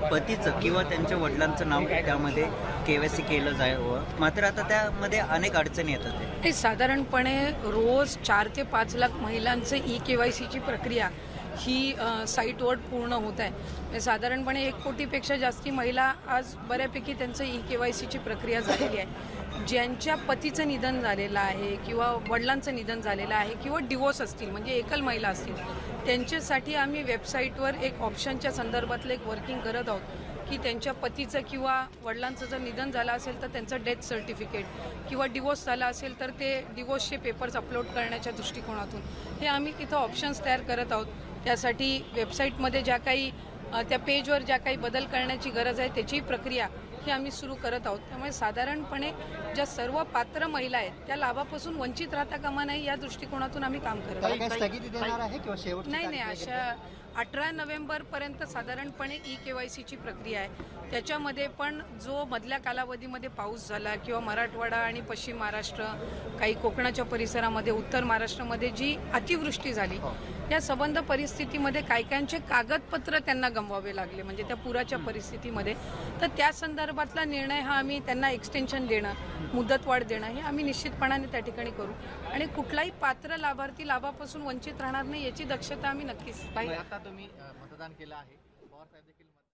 पतीचं किंवा त्यांच्या वडिलांचं नाव त्यामध्ये KYC केलं जावं, मात्र आता त्यामध्ये अनेक अडचणी येतात. हे साधारणपणे रोज 4 ते 5 लाख महिलांचं KYCची प्रक्रिया ही साईटवर पूर्ण होत आहे. साधारणपणे 1 कोटीपेक्षा जास्ती महिला आज बऱ्यापैकी त्यांचं KYCची प्रक्रिया झालेली आहे. ज्यांच्या पतीचं निधन झालेलं आहे किंवा वडिलांचं निधन झालेलं आहे किंवा डिवोर्स असतील म्हणजे एकल महिला असतील, त्यांच्यासाठी आम्ही वेबसाईटवर एक ऑप्शनच्या संदर्भातलं एक वर्किंग करत आहोत की त्यांच्या पतीचं किंवा वडिलांचं जर निधन झालं असेल तर त्यांचं डेथ सर्टिफिकेट किंवा डिवोर्स झाला असेल तर ते डिवोर्सचे पेपर्स अपलोड करण्याच्या दृष्टिकोनातून हे आम्ही तिथं ऑप्शन्स तयार करत आहोत. त्यासाठी वेबसाईटमध्ये ज्या काही त्या पेजवर ज्या काही बदल करण्याची गरज आहे त्याची प्रक्रिया ही आम्ही सुरू करत आहोत. त्यामुळे साधारणपणे ज्या सर्व पात्र महिला आहेत त्या लाभापासून वंचित राहता कामा नये या दृष्टिकोनातून आम्ही काम करत आहोत. नाही, अशा 18 नोव्हेंबरपर्यंत साधारणपणे KYCची प्रक्रिया आहे. त्याच्यामध्ये पण जो मधल्या कालावधीमध्ये पाऊस झाला किंवा मराठवाडा आणि पश्चिम महाराष्ट्र, काही कोकणाच्या परिसरामध्ये, उत्तर महाराष्ट्रामध्ये जी अतिवृष्टी झाली, या संबंध परिस्थितीमध्ये कायकांचे कागदपत्र त्यांना गमवावे लागले म्हणजे त्या पुराच्या परिस्थितीमध्ये. तर त्या संदर्भातला निर्णय हा आम्ही त्यांना एक्सटेन्शन देणं, मुदतवाढ देणं हे आम्ही निश्चितपणाने त्या ठिकाणी करू आणि कुठलाही पात्र लाभार्थी लाभापासून वंचित राहणार नाही याची दक्षता आम्ही नक्कीच. आता तुम्ही मतदान केलं आहे, पवार साहेब देखील